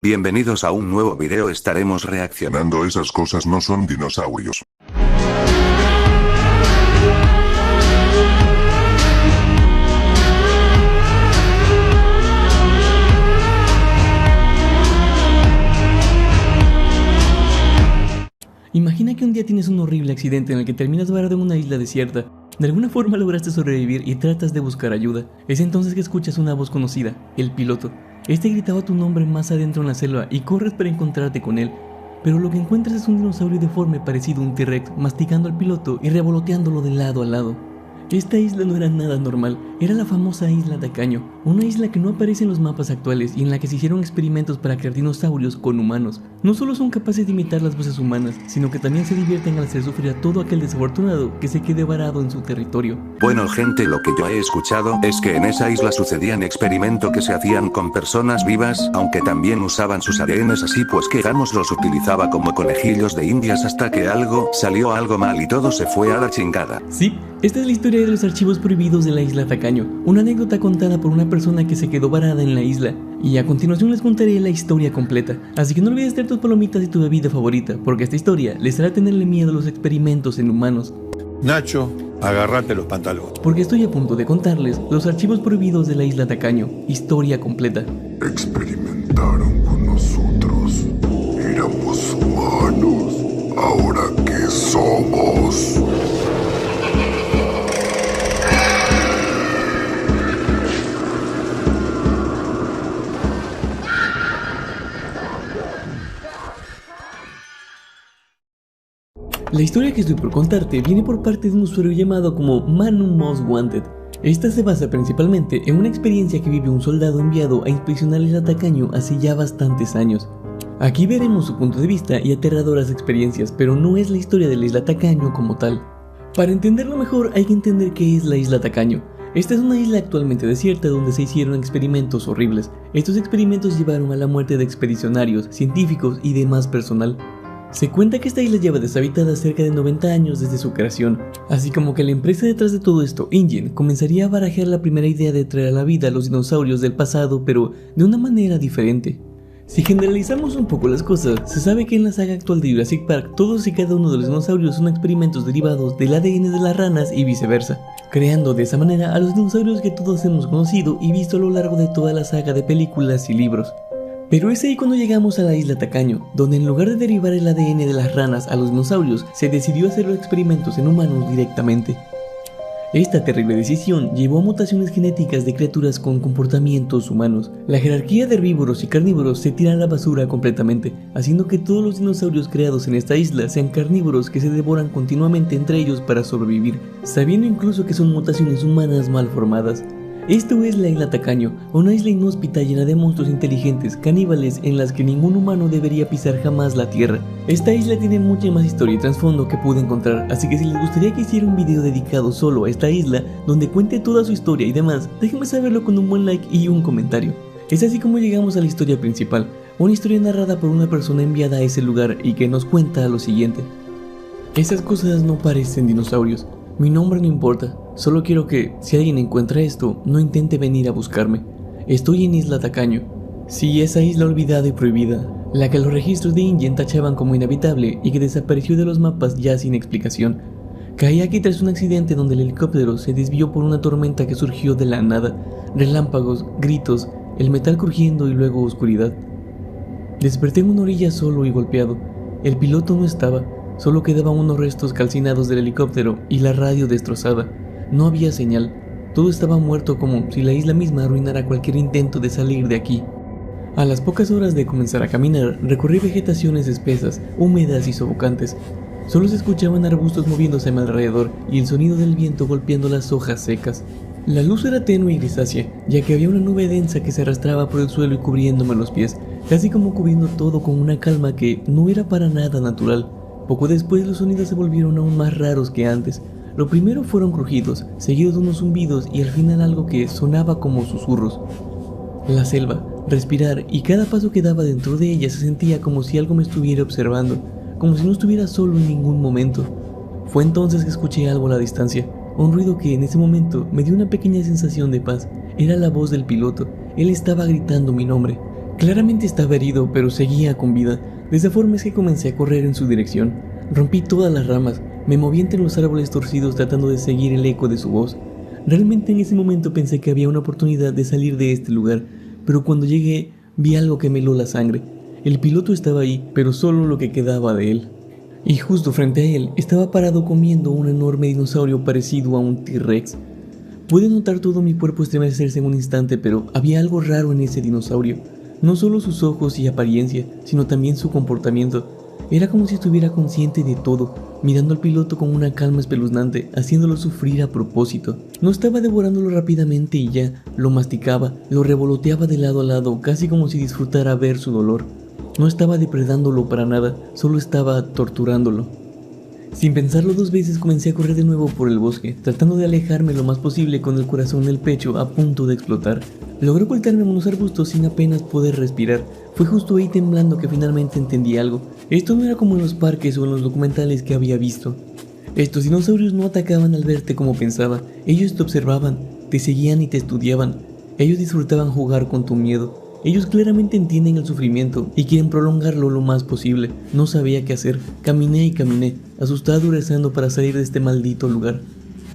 Bienvenidos a un nuevo video. Estaremos reaccionando. Esas cosas no son dinosaurios. Imagina que un día tienes un horrible accidente en el que terminas varado en una isla desierta. De alguna forma lograste sobrevivir y tratas de buscar ayuda. Es entonces que escuchas una voz conocida, el piloto. Este gritaba tu nombre más adentro en la selva y corres para encontrarte con él. Pero lo que encuentras es un dinosaurio deforme parecido a un T-Rex, masticando al piloto y revoloteándolo de lado a lado. Esta isla no era nada normal, era la famosa isla Tacaño, una isla que no aparece en los mapas actuales y en la que se hicieron experimentos para crear dinosaurios con humanos. No solo son capaces de imitar las voces humanas, sino que también se divierten al hacer sufrir a todo aquel desafortunado que se quede varado en su territorio. Bueno gente, lo que yo he escuchado es que en esa isla sucedían experimentos que se hacían con personas vivas, aunque también usaban sus ADNs, así pues que Gamos los utilizaba como conejillos de indias hasta que salió algo mal y todo se fue a la chingada. Sí, esta es la historia de los archivos prohibidos de la isla Tacaño, una anécdota contada por una persona que se quedó varada en la isla. Y a continuación les contaré la historia completa, así que no olvides traer tus palomitas y tu bebida favorita, porque esta historia les hará tenerle miedo a los experimentos en humanos. Nacho, agárrate los pantalones. Porque estoy a punto de contarles los archivos prohibidos de la isla Tacaño, historia completa. Experimentaron con nosotros. Éramos humanos. ¿Ahora qué somos? La historia que estoy por contarte viene por parte de un usuario llamado como Manu Most Wanted. Esta se basa principalmente en una experiencia que vivió un soldado enviado a inspeccionar la isla Tacaño hace ya bastantes años. Aquí veremos su punto de vista y aterradoras experiencias, pero no es la historia de la isla Tacaño como tal. Para entenderlo mejor hay que entender qué es la isla Tacaño. Esta es una isla actualmente desierta donde se hicieron experimentos horribles. Estos experimentos llevaron a la muerte de expedicionarios, científicos y demás personal. Se cuenta que esta isla lleva deshabitada cerca de 90 años desde su creación, así como que la empresa detrás de todo esto, InGen, comenzaría a barajar la primera idea de traer a la vida a los dinosaurios del pasado, pero de una manera diferente. Si generalizamos un poco las cosas, se sabe que en la saga actual de Jurassic Park, todos y cada uno de los dinosaurios son experimentos derivados del ADN de las ranas y viceversa, creando de esa manera a los dinosaurios que todos hemos conocido y visto a lo largo de toda la saga de películas y libros. Pero es ahí cuando llegamos a la isla Tacaño, donde en lugar de derivar el ADN de las ranas a los dinosaurios, se decidió hacer los experimentos en humanos directamente. Esta terrible decisión llevó a mutaciones genéticas de criaturas con comportamientos humanos. La jerarquía de herbívoros y carnívoros se tira a la basura completamente, haciendo que todos los dinosaurios creados en esta isla sean carnívoros que se devoran continuamente entre ellos para sobrevivir, sabiendo incluso que son mutaciones humanas mal formadas. Esto es la isla Tacaño, una isla inhóspita llena de monstruos inteligentes, caníbales en las que ningún humano debería pisar jamás la tierra. Esta isla tiene mucha más historia y trasfondo que pude encontrar, así que si les gustaría que hiciera un video dedicado solo a esta isla, donde cuente toda su historia y demás, déjenme saberlo con un buen like y un comentario. Es así como llegamos a la historia principal, una historia narrada por una persona enviada a ese lugar y que nos cuenta lo siguiente. Esas cosas no parecen dinosaurios. Mi nombre no importa, solo quiero que, si alguien encuentra esto, no intente venir a buscarme. Estoy en Isla Tacaño. Sí, esa isla olvidada y prohibida, la que los registros de InGen tachaban como inhabitable y que desapareció de los mapas ya sin explicación. Caí aquí tras un accidente donde el helicóptero se desvió por una tormenta que surgió de la nada, relámpagos, gritos, el metal crujiendo y luego oscuridad. Desperté en una orilla solo y golpeado. El piloto no estaba. Solo quedaban unos restos calcinados del helicóptero y la radio destrozada. No había señal. Todo estaba muerto, como si la isla misma arruinara cualquier intento de salir de aquí. A las pocas horas de comenzar a caminar, recorrí vegetaciones espesas, húmedas y sofocantes. Solo se escuchaban arbustos moviéndose a mi alrededor y el sonido del viento golpeando las hojas secas. La luz era tenue y grisácea, ya que había una nube densa que se arrastraba por el suelo y cubriéndome los pies, casi como cubriendo todo con una calma que no era para nada natural. Poco después los sonidos se volvieron aún más raros que antes. Lo primero fueron crujidos, seguidos de unos zumbidos y al final algo que sonaba como susurros. La selva, respirar y cada paso que daba dentro de ella se sentía como si algo me estuviera observando, como si no estuviera solo en ningún momento. Fue entonces que escuché algo a la distancia, un ruido que en ese momento me dio una pequeña sensación de paz. Era la voz del piloto, él estaba gritando mi nombre. Claramente estaba herido, pero seguía con vida. De esa forma es que comencé a correr en su dirección. Rompí todas las ramas, me moví entre los árboles torcidos tratando de seguir el eco de su voz. Realmente en ese momento pensé que había una oportunidad de salir de este lugar, pero cuando llegué vi algo que me heló la sangre. El piloto estaba ahí, pero solo lo que quedaba de él. Y justo frente a él estaba parado comiendo un enorme dinosaurio parecido a un T-Rex. Pude notar todo mi cuerpo estremecerse en un instante, pero había algo raro en ese dinosaurio. No solo sus ojos y apariencia, sino también su comportamiento. Era como si estuviera consciente de todo, mirando al piloto con una calma espeluznante, haciéndolo sufrir a propósito. No estaba devorándolo rápidamente y ya, lo masticaba, lo revoloteaba de lado a lado, casi como si disfrutara ver su dolor. No estaba depredándolo para nada, solo estaba torturándolo. Sin pensarlo dos veces comencé a correr de nuevo por el bosque, tratando de alejarme lo más posible con el corazón en el pecho a punto de explotar. Logré ocultarme en unos arbustos sin apenas poder respirar. Fue justo ahí temblando que finalmente entendí algo. Esto no era como en los parques o en los documentales que había visto. Estos dinosaurios no atacaban al verte como pensaba. Ellos te observaban, te seguían y te estudiaban. Ellos disfrutaban jugar con tu miedo. Ellos claramente entienden el sufrimiento y quieren prolongarlo lo más posible. No sabía qué hacer. Caminé y caminé, asustado y rezando para salir de este maldito lugar.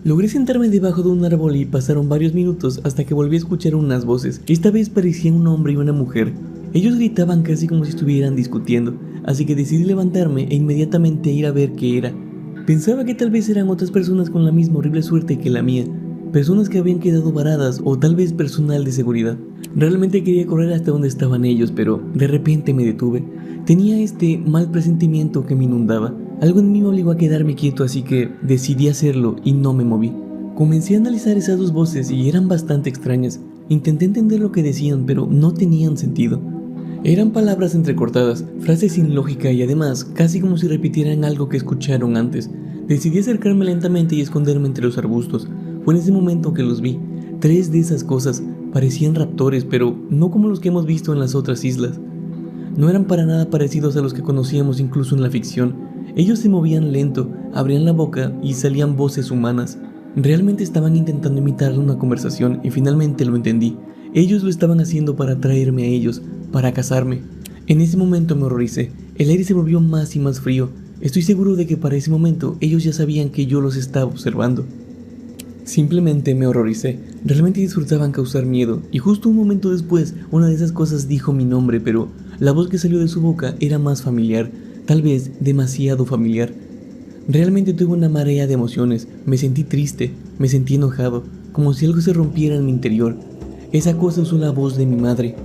Logré sentarme debajo de un árbol y pasaron varios minutos hasta que volví a escuchar unas voces. Esta vez parecían un hombre y una mujer. Ellos gritaban casi como si estuvieran discutiendo, así que decidí levantarme e inmediatamente ir a ver qué era. Pensaba que tal vez eran otras personas con la misma horrible suerte que la mía. Personas que habían quedado varadas o tal vez personal de seguridad. Realmente quería correr hasta donde estaban ellos, pero de repente me detuve. Tenía este mal presentimiento que me inundaba. Algo en mí me obligó a quedarme quieto, así que decidí hacerlo y no me moví. Comencé a analizar esas dos voces y eran bastante extrañas. Intenté entender lo que decían, pero no tenían sentido. Eran palabras entrecortadas, frases sin lógica y además casi como si repitieran algo que escucharon antes. Decidí acercarme lentamente y esconderme entre los arbustos. Fue en ese momento que los vi. 3 de esas cosas parecían raptores, pero no como los que hemos visto en las otras islas. No eran para nada parecidos a los que conocíamos incluso en la ficción. Ellos se movían lento, abrían la boca y salían voces humanas. Realmente estaban intentando imitar una conversación y finalmente lo entendí. Ellos lo estaban haciendo para atraerme a ellos, para cazarme. En ese momento me horroricé. El aire se volvió más y más frío. Estoy seguro de que para ese momento ellos ya sabían que yo los estaba observando. Simplemente me horroricé. Realmente disfrutaban causar miedo, y justo un momento después, una de esas cosas dijo mi nombre, pero la voz que salió de su boca era más familiar, tal vez demasiado familiar. Realmente tuve una marea de emociones. Me sentí triste, me sentí enojado, como si algo se rompiera en mi interior. Esa cosa usó la voz de mi madre.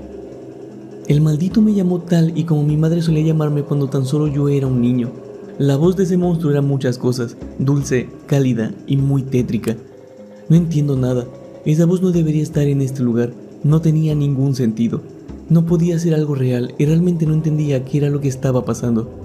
El maldito me llamó tal y como mi madre solía llamarme cuando tan solo yo era un niño. La voz de ese monstruo era muchas cosas, dulce, cálida y muy tétrica. No entiendo nada. Esa voz no debería estar en este lugar. No tenía ningún sentido. No podía ser algo real y realmente no entendía qué era lo que estaba pasando.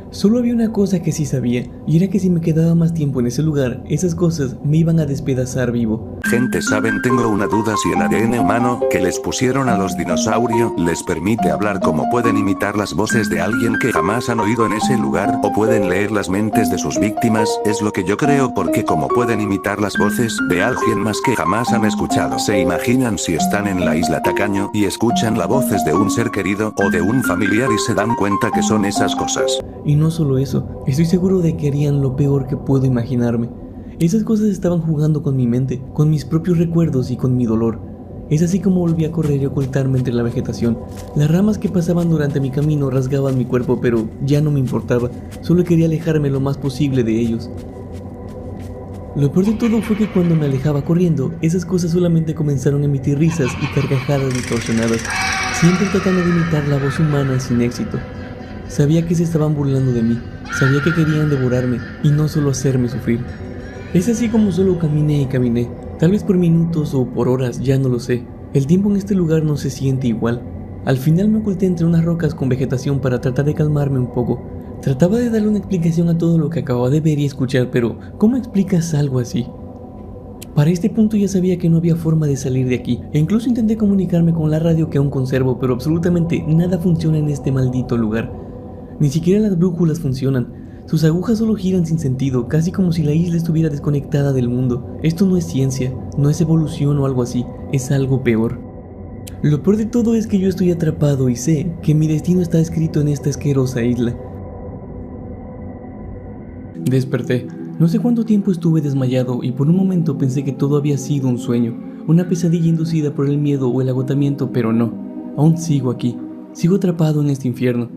Solo había una cosa que sí sabía, y era que si me quedaba más tiempo en ese lugar, esas cosas me iban a despedazar vivo. Gente, ¿saben? Tengo una duda si el ADN humano que les pusieron a los dinosaurios les permite hablar, como pueden imitar las voces de alguien que jamás han oído en ese lugar, o pueden leer las mentes de sus víctimas. Es lo que yo creo, porque como pueden imitar las voces de alguien más que jamás han escuchado, se imaginan si están en la isla Tacaño y escuchan las voces de un ser querido o de un familiar y se dan cuenta que son esas cosas. Y no solo eso, estoy seguro de que harían lo peor que puedo imaginarme. Esas cosas estaban jugando con mi mente, con mis propios recuerdos y con mi dolor. Es así como volví a correr y ocultarme entre la vegetación. Las ramas que pasaban durante mi camino rasgaban mi cuerpo, pero ya no me importaba, solo quería alejarme lo más posible de ellos. Lo peor de todo fue que cuando me alejaba corriendo, esas cosas solamente comenzaron a emitir risas y carcajadas distorsionadas, siempre tratando de imitar la voz humana sin éxito. Sabía que se estaban burlando de mí, sabía que querían devorarme y no solo hacerme sufrir. Es así como solo caminé y caminé, tal vez por minutos o por horas, ya no lo sé. El tiempo en este lugar no se siente igual. Al final me oculté entre unas rocas con vegetación para tratar de calmarme un poco. Trataba de darle una explicación a todo lo que acababa de ver y escuchar, pero ¿cómo explicas algo así? Para este punto ya sabía que no había forma de salir de aquí, e incluso intenté comunicarme con la radio que aún conservo, pero absolutamente nada funciona en este maldito lugar. Ni siquiera las brújulas funcionan. Sus agujas solo giran sin sentido, casi como si la isla estuviera desconectada del mundo. Esto no es ciencia, no es evolución o algo así, es algo peor. Lo peor de todo es que yo estoy atrapado y sé que mi destino está escrito en esta asquerosa isla. Desperté. No sé cuánto tiempo estuve desmayado y por un momento pensé que todo había sido un sueño, una pesadilla inducida por el miedo o el agotamiento, pero no. Aún sigo aquí. Sigo atrapado en este infierno.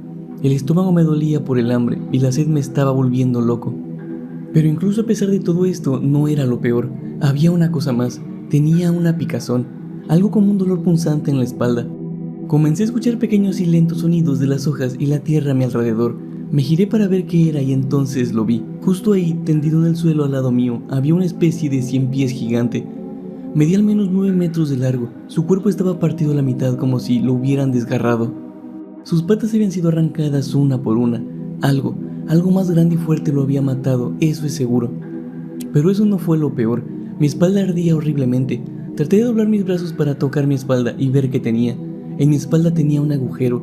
El estómago me dolía por el hambre y la sed me estaba volviendo loco. Pero incluso a pesar de todo esto, no era lo peor. Había una cosa más. Tenía una picazón, algo como un dolor punzante en la espalda. Comencé a escuchar pequeños y lentos sonidos de las hojas y la tierra a mi alrededor. Me giré para ver qué era y entonces lo vi. Justo ahí, tendido en el suelo al lado mío, había una especie de 100 pies gigante. Medía al menos 9 metros de largo. Su cuerpo estaba partido a la mitad como si lo hubieran desgarrado. Sus patas habían sido arrancadas una por una. Algo más grande y fuerte lo había matado, eso es seguro. Pero eso no fue lo peor. Mi espalda ardía horriblemente. Traté de doblar mis brazos para tocar mi espalda y ver qué tenía. En mi espalda tenía un agujero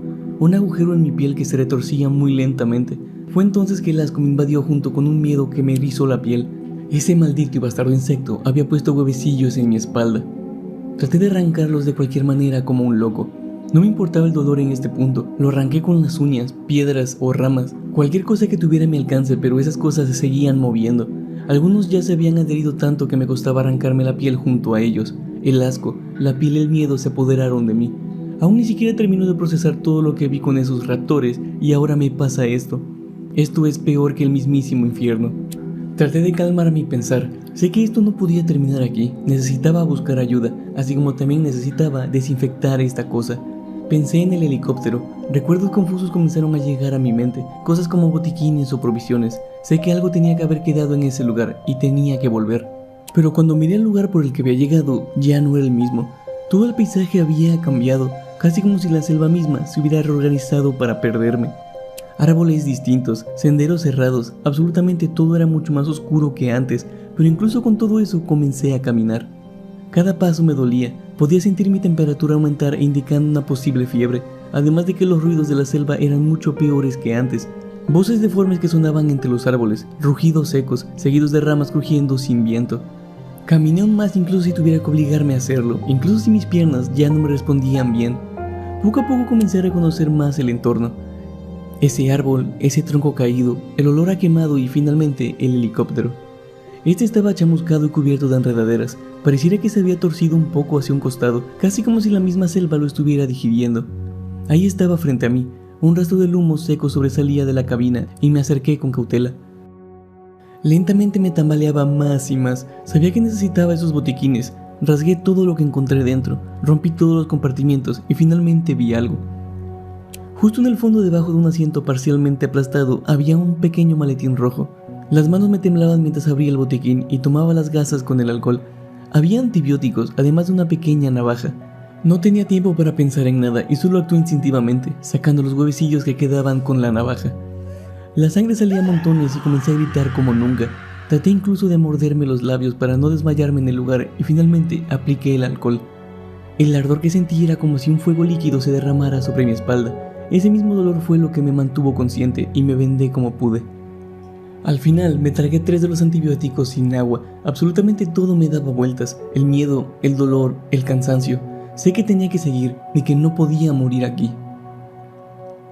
en mi piel que se retorcía muy lentamente. Fue entonces que el asco me invadió junto con un miedo que me erizó la piel. Ese maldito y bastardo insecto había puesto huevecillos en mi espalda. Traté de arrancarlos de cualquier manera como un loco. No me importaba el dolor en este punto, lo arranqué con las uñas, piedras o ramas, cualquier cosa que tuviera a mi alcance, pero esas cosas se seguían moviendo. Algunos ya se habían adherido tanto que me costaba arrancarme la piel junto a ellos. El asco, la piel y el miedo se apoderaron de mí. Aún ni siquiera termino de procesar todo lo que vi con esos raptores y ahora me pasa esto. Esto es peor que el mismísimo infierno. Traté de calmarme y pensar, sé que esto no podía terminar aquí, necesitaba buscar ayuda, así como también necesitaba desinfectar esta cosa. Pensé en el helicóptero, recuerdos confusos comenzaron a llegar a mi mente, cosas como botiquines o provisiones. Sé que algo tenía que haber quedado en ese lugar y tenía que volver. Pero cuando miré el lugar por el que había llegado, ya no era el mismo. Todo el paisaje había cambiado, casi como si la selva misma se hubiera reorganizado para perderme. Árboles distintos, senderos cerrados, absolutamente todo era mucho más oscuro que antes, pero incluso con todo eso comencé a caminar. Cada paso me dolía, podía sentir mi temperatura aumentar indicando una posible fiebre, además de que los ruidos de la selva eran mucho peores que antes. Voces deformes que sonaban entre los árboles, rugidos secos, seguidos de ramas crujiendo sin viento. Caminé aún más incluso si tuviera que obligarme a hacerlo, incluso si mis piernas ya no me respondían bien. Poco a poco comencé a reconocer más el entorno. Ese árbol, ese tronco caído, el olor a quemado y finalmente el helicóptero. Este estaba chamuscado y cubierto de enredaderas. Pareciera que se había torcido un poco hacia un costado, casi como si la misma selva lo estuviera digiriendo. Ahí estaba frente a mí, un rastro de humo seco sobresalía de la cabina y me acerqué con cautela. Lentamente me tambaleaba más y más, sabía que necesitaba esos botiquines, rasgué todo lo que encontré dentro, rompí todos los compartimientos y finalmente vi algo. Justo en el fondo debajo de un asiento parcialmente aplastado había un pequeño maletín rojo. Las manos me temblaban mientras abría el botiquín y tomaba las gasas con el alcohol. Había antibióticos, además de una pequeña navaja. No tenía tiempo para pensar en nada y solo actué instintivamente, sacando los huevecillos que quedaban con la navaja. La sangre salía a montones y comencé a gritar como nunca. Traté incluso de morderme los labios para no desmayarme en el lugar y finalmente apliqué el alcohol. El ardor que sentí era como si un fuego líquido se derramara sobre mi espalda. Ese mismo dolor fue lo que me mantuvo consciente y me vendé como pude. Al final me tragué 3 de los antibióticos sin agua. Absolutamente todo me daba vueltas. El miedo, el dolor, el cansancio. Sé que tenía que seguir y que no podía morir aquí.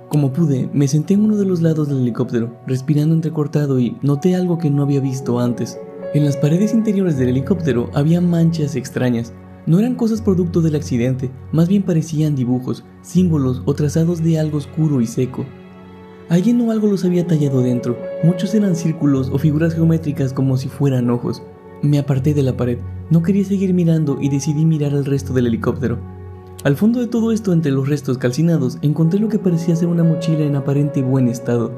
Como pude, me senté en uno de los lados del helicóptero, respirando entrecortado y noté algo que no había visto antes. En las paredes interiores del helicóptero había manchas extrañas. No eran cosas producto del accidente, más bien parecían dibujos, símbolos o trazados de algo oscuro y seco. Alguien o algo los había tallado dentro, muchos eran círculos o figuras geométricas como si fueran ojos. Me aparté de la pared, no quería seguir mirando y decidí mirar al resto del helicóptero. Al fondo de todo esto, entre los restos calcinados, encontré lo que parecía ser una mochila en aparente buen estado.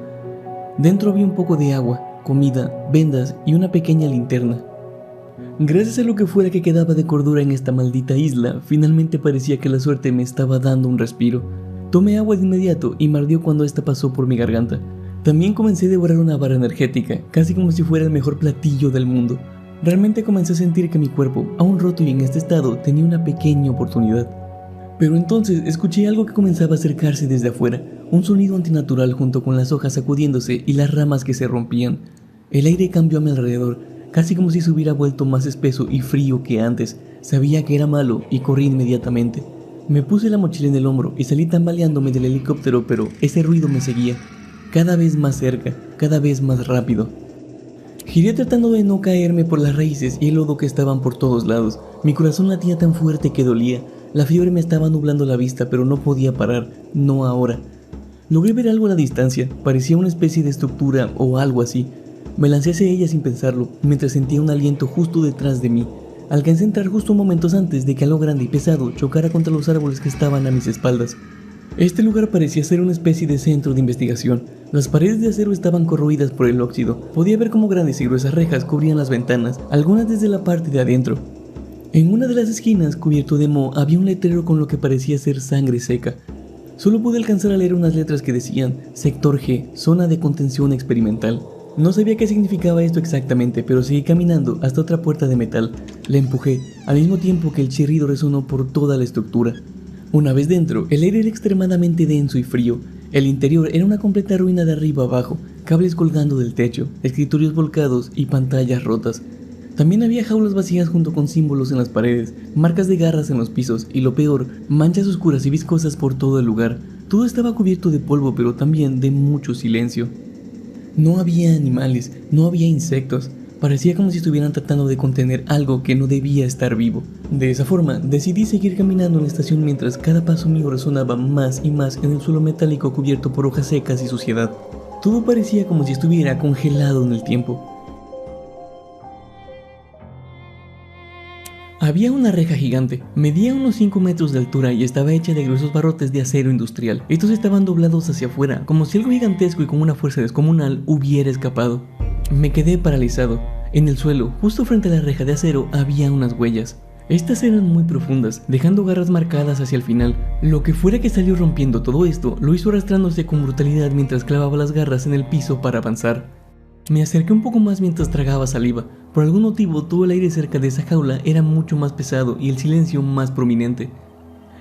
Dentro había un poco de agua, comida, vendas y una pequeña linterna. Gracias a lo que fuera que quedaba de cordura en esta maldita isla, finalmente parecía que la suerte me estaba dando un respiro. Tomé agua de inmediato y me ardió cuando esta pasó por mi garganta. También comencé a devorar una barra energética, casi como si fuera el mejor platillo del mundo. Realmente comencé a sentir que mi cuerpo, aún roto y en este estado, tenía una pequeña oportunidad. Pero entonces escuché algo que comenzaba a acercarse desde afuera, un sonido antinatural junto con las hojas sacudiéndose y las ramas que se rompían. El aire cambió a mi alrededor, casi como si se hubiera vuelto más espeso y frío que antes. Sabía que era malo y corrí inmediatamente. Me puse la mochila en el hombro y salí tambaleándome del helicóptero, pero ese ruido me seguía, cada vez más cerca, cada vez más rápido. Giré tratando de no caerme por las raíces y el lodo que estaban por todos lados. Mi corazón latía tan fuerte que dolía. La fiebre me estaba nublando la vista, pero no podía parar, no ahora. Logré ver algo a la distancia, parecía una especie de estructura o algo así. Me lancé hacia ella sin pensarlo, mientras sentía un aliento justo detrás de mí. Alcancé a entrar justo momentos antes de que algo grande y pesado chocara contra los árboles que estaban a mis espaldas. Este lugar parecía ser una especie de centro de investigación. Las paredes de acero estaban corroídas por el óxido. Podía ver cómo grandes y gruesas rejas cubrían las ventanas, algunas desde la parte de adentro. En una de las esquinas, cubierto de moho, había un letrero con lo que parecía ser sangre seca. Solo pude alcanzar a leer unas letras que decían Sector G, Zona de Contención Experimental. No sabía qué significaba esto exactamente, pero seguí caminando hasta otra puerta de metal. La empujé, al mismo tiempo que el chirrido resonó por toda la estructura. Una vez dentro, el aire era extremadamente denso y frío. El interior era una completa ruina de arriba abajo, cables colgando del techo, escritorios volcados y pantallas rotas. También había jaulas vacías junto con símbolos en las paredes, marcas de garras en los pisos y, lo peor, manchas oscuras y viscosas por todo el lugar. Todo estaba cubierto de polvo, pero también de mucho silencio. No había animales, no había insectos. Parecía como si estuvieran tratando de contener algo que no debía estar vivo. De esa forma, decidí seguir caminando en la estación mientras cada paso mío resonaba más y más en el suelo metálico cubierto por hojas secas y suciedad. Todo parecía como si estuviera congelado en el tiempo. Había una reja gigante, medía unos 5 metros de altura y estaba hecha de gruesos barrotes de acero industrial. Estos estaban doblados hacia afuera, como si algo gigantesco y con una fuerza descomunal hubiera escapado. Me quedé paralizado. En el suelo, justo frente a la reja de acero, había unas huellas. Estas eran muy profundas, dejando garras marcadas hacia el final. Lo que fuera que salió rompiendo todo esto, lo hizo arrastrándose con brutalidad mientras clavaba las garras en el piso para avanzar. Me acerqué un poco más mientras tragaba saliva. Por algún motivo, todo el aire cerca de esa jaula era mucho más pesado y el silencio más prominente.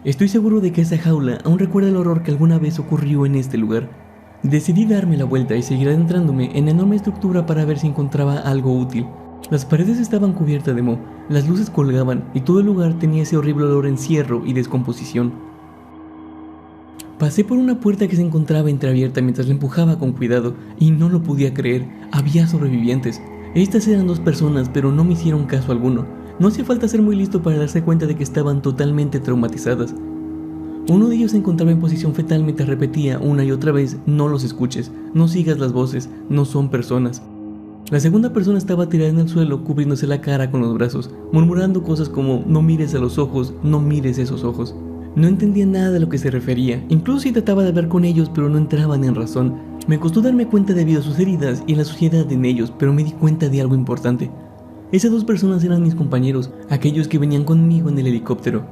Estoy seguro de que esa jaula aún recuerda el horror que alguna vez ocurrió en este lugar. Decidí darme la vuelta y seguir adentrándome en la enorme estructura para ver si encontraba algo útil. Las paredes estaban cubiertas de moho, las luces colgaban y todo el lugar tenía ese horrible olor a encierro y descomposición. Pasé por una puerta que se encontraba entreabierta mientras la empujaba con cuidado y no lo podía creer, había sobrevivientes. Estas eran 2 personas, pero no me hicieron caso alguno. No hacía falta ser muy listo para darse cuenta de que estaban totalmente traumatizadas. Uno de ellos se encontraba en posición fetal mientras repetía una y otra vez: no los escuches, no sigas las voces, no son personas. La segunda persona estaba tirada en el suelo, cubriéndose la cara con los brazos, murmurando cosas como: no mires a los ojos, no mires esos ojos. No entendía nada de lo que se refería, incluso si trataba de hablar con ellos, pero no entraban en razón. Me costó darme cuenta debido a sus heridas y la suciedad en ellos, pero me di cuenta de algo importante. Esas 2 personas eran mis compañeros, aquellos que venían conmigo en el helicóptero.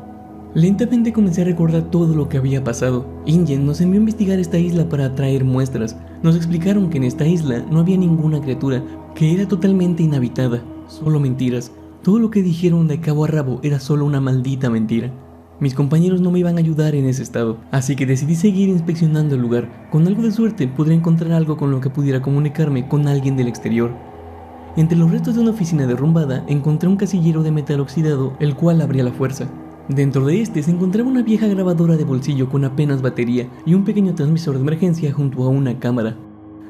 Lentamente comencé a recordar todo lo que había pasado. InGen nos envió a investigar esta isla para traer muestras. Nos explicaron que en esta isla no había ninguna criatura, que era totalmente inhabitada, solo mentiras. Todo lo que dijeron de cabo a rabo era solo una maldita mentira. Mis compañeros no me iban a ayudar en ese estado, así que decidí seguir inspeccionando el lugar. Con algo de suerte podría encontrar algo con lo que pudiera comunicarme con alguien del exterior. Entre los restos de una oficina derrumbada encontré un casillero de metal oxidado, el cual abría la fuerza. Dentro de este se encontraba una vieja grabadora de bolsillo con apenas batería y un pequeño transmisor de emergencia junto a una cámara.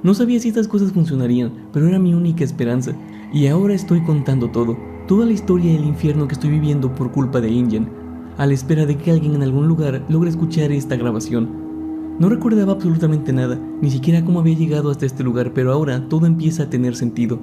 No sabía si estas cosas funcionarían, pero era mi única esperanza. Y ahora estoy contando todo, toda la historia del infierno que estoy viviendo por culpa de InGen, a la espera de que alguien en algún lugar logre escuchar esta grabación. No recordaba absolutamente nada, ni siquiera cómo había llegado hasta este lugar, pero ahora todo empieza a tener sentido.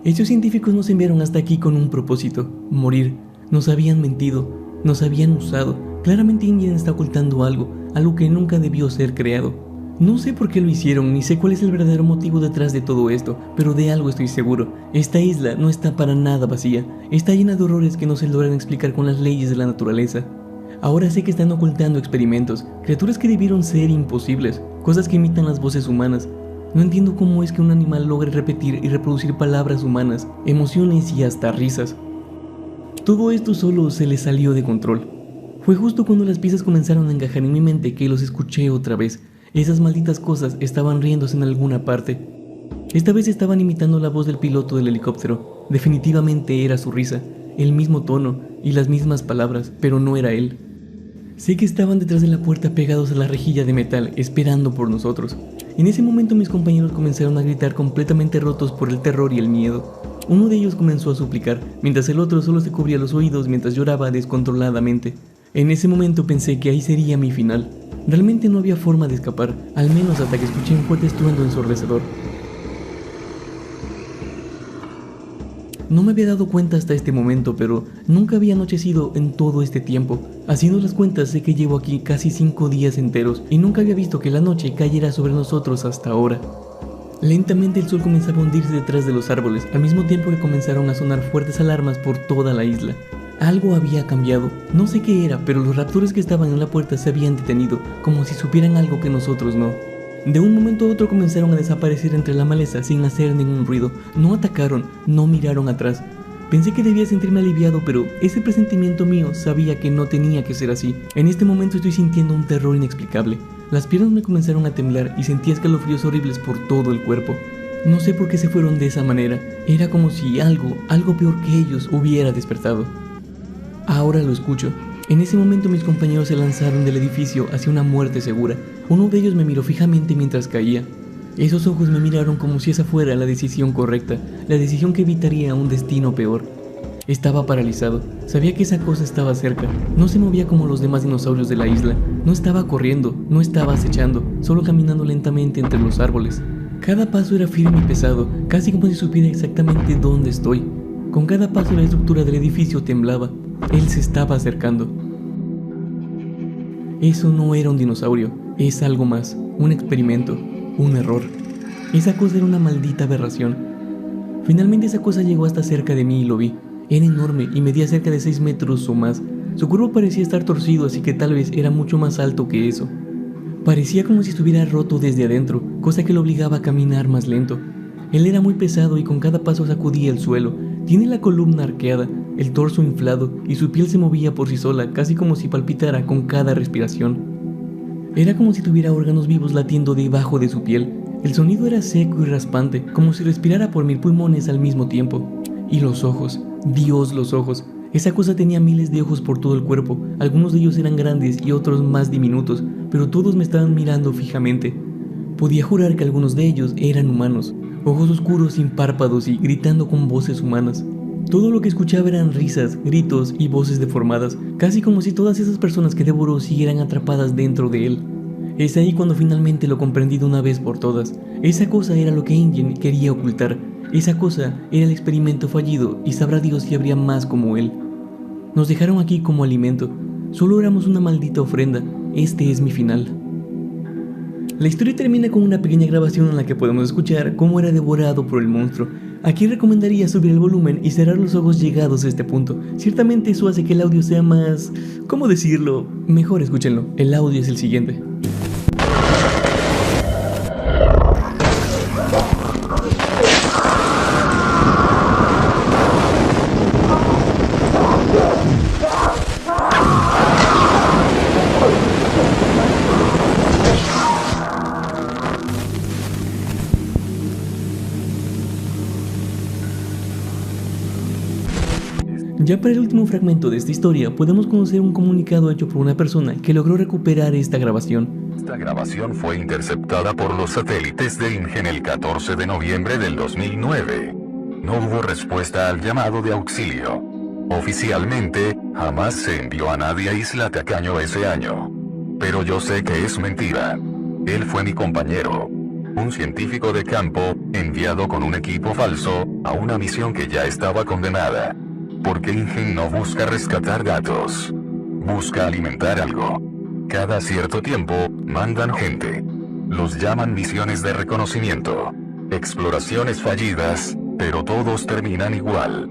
Estos científicos nos enviaron hasta aquí con un propósito: morir. Nos habían mentido, nos habían usado. Claramente InGen está ocultando algo que nunca debió ser creado. No sé por qué lo hicieron, ni sé cuál es el verdadero motivo detrás de todo esto, pero de algo estoy seguro: esta isla no está para nada vacía, está llena de horrores que no se logran explicar con las leyes de la naturaleza. Ahora sé que están ocultando experimentos, criaturas que debieron ser imposibles, cosas que imitan las voces humanas. No entiendo cómo es que un animal logre repetir y reproducir palabras humanas, emociones y hasta risas. Todo esto solo se les salió de control. Fue justo cuando las piezas comenzaron a encajar en mi mente que los escuché otra vez. Esas malditas cosas estaban riéndose en alguna parte. Esta vez estaban imitando la voz del piloto del helicóptero. Definitivamente era su risa, el mismo tono y las mismas palabras, pero no era él. Sé que estaban detrás de la puerta pegados a la rejilla de metal, esperando por nosotros. En ese momento mis compañeros comenzaron a gritar completamente rotos por el terror y el miedo. Uno de ellos comenzó a suplicar, mientras el otro solo se cubría los oídos mientras lloraba descontroladamente. En ese momento pensé que ahí sería mi final. Realmente no había forma de escapar, al menos hasta que escuché un fuerte estruendo ensordecedor. No me había dado cuenta hasta este momento, pero nunca había anochecido en todo este tiempo. Haciendo las cuentas sé que llevo aquí casi 5 días enteros y nunca había visto que la noche cayera sobre nosotros hasta ahora. Lentamente el sol comenzaba a hundirse detrás de los árboles, al mismo tiempo que comenzaron a sonar fuertes alarmas por toda la isla. Algo había cambiado, no sé qué era, pero los raptores que estaban en la puerta se habían detenido, como si supieran algo que nosotros no. De un momento a otro comenzaron a desaparecer entre la maleza sin hacer ningún ruido. No atacaron, no miraron atrás. Pensé que debía sentirme aliviado, pero ese presentimiento mío sabía que no tenía que ser así. En este momento estoy sintiendo un terror inexplicable. Las piernas me comenzaron a temblar y sentía escalofríos horribles por todo el cuerpo. No sé por qué se fueron de esa manera. Era como si algo peor que ellos hubiera despertado. Ahora lo escucho. En ese momento mis compañeros se lanzaron del edificio hacia una muerte segura. Uno de ellos me miró fijamente mientras caía. Esos ojos me miraron como si esa fuera la decisión correcta, la decisión que evitaría un destino peor. Estaba paralizado, sabía que esa cosa estaba cerca. No se movía como los demás dinosaurios de la isla. No estaba corriendo, no estaba acechando, solo caminando lentamente entre los árboles. Cada paso era firme y pesado, casi como si supiera exactamente dónde estoy. Con cada paso la estructura del edificio temblaba. Él se estaba acercando. Eso no era un dinosaurio, es algo más, un experimento, un error. Esa cosa era una maldita aberración. Finalmente esa cosa llegó hasta cerca de mí y lo vi. Era enorme y medía cerca de 6 metros o más. Su cuerpo parecía estar torcido, así que tal vez era mucho más alto que eso. Parecía como si estuviera roto desde adentro, cosa que lo obligaba a caminar más lento. Él era muy pesado y con cada paso sacudía el suelo. Tiene la columna arqueada, el torso inflado y su piel se movía por sí sola, casi como si palpitara con cada respiración. Era como si tuviera órganos vivos latiendo debajo de su piel. El sonido era seco y raspante, como si respirara por 1000 pulmones al mismo tiempo. Y los ojos, Dios, los ojos. Esa cosa tenía miles de ojos por todo el cuerpo. Algunos de ellos eran grandes y otros más diminutos, pero todos me estaban mirando fijamente. Podía jurar que algunos de ellos eran humanos. Ojos oscuros sin párpados y gritando con voces humanas. Todo lo que escuchaba eran risas, gritos y voces deformadas, casi como si todas esas personas que devoró siguieran atrapadas dentro de él. Es ahí cuando finalmente lo comprendí de una vez por todas. Esa cosa era lo que InGen quería ocultar. Esa cosa era el experimento fallido y sabrá Dios si habría más como él. Nos dejaron aquí como alimento. Solo éramos una maldita ofrenda. Este es mi final. La historia termina con una pequeña grabación en la que podemos escuchar cómo era devorado por el monstruo. Aquí recomendaría subir el volumen y cerrar los ojos llegados a este punto. Ciertamente eso hace que el audio sea más... ¿cómo decirlo? Mejor escúchenlo. El audio es el siguiente. Ya para el último fragmento de esta historia, podemos conocer un comunicado hecho por una persona que logró recuperar esta grabación. Esta grabación fue interceptada por los satélites de InGen el 14 de noviembre del 2009. No hubo respuesta al llamado de auxilio. Oficialmente, jamás se envió a nadie a Isla Tacaño ese año. Pero yo sé que es mentira. Él fue mi compañero. Un científico de campo, enviado con un equipo falso, a una misión que ya estaba condenada. Porque InGen no busca rescatar gatos. Busca alimentar algo. Cada cierto tiempo, mandan gente. Los llaman misiones de reconocimiento. Exploraciones fallidas, pero todos terminan igual.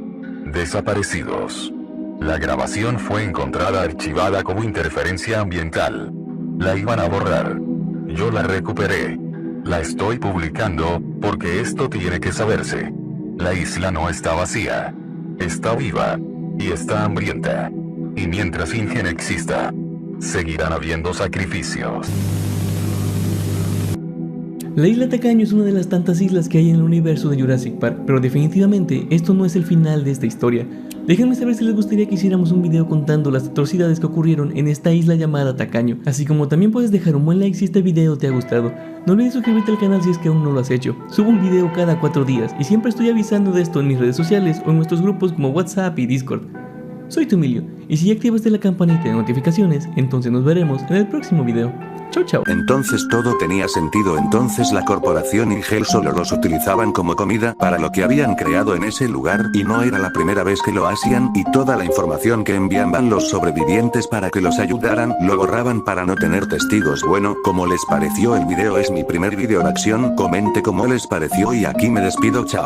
Desaparecidos. La grabación fue encontrada archivada como interferencia ambiental. La iban a borrar. Yo la recuperé. La estoy publicando, porque esto tiene que saberse. La isla no está vacía. Está viva, y está hambrienta. Y mientras InGen exista, seguirán habiendo sacrificios. La isla Tacaño es una de las tantas islas que hay en el universo de Jurassic Park, pero definitivamente esto no es el final de esta historia. Déjenme saber si les gustaría que hiciéramos un video contando las atrocidades que ocurrieron en esta isla llamada Tacaño, así como también puedes dejar un buen like si este video te ha gustado. No olvides suscribirte al canal si es que aún no lo has hecho. Subo un video cada 4 días y siempre estoy avisando de esto en mis redes sociales o en nuestros grupos como WhatsApp y Discord. Soy Tumilio, y si ya activaste la campanita de notificaciones, entonces nos veremos en el próximo video. Chau chau. Entonces todo tenía sentido. Entonces la corporación Ingel solo los utilizaban como comida para lo que habían creado en ese lugar, y no era la primera vez que lo hacían, y toda la información que enviaban los sobrevivientes para que los ayudaran, lo borraban para no tener testigos. Bueno, como les pareció el video, es mi primer video en acción, comente cómo les pareció y aquí me despido, chao.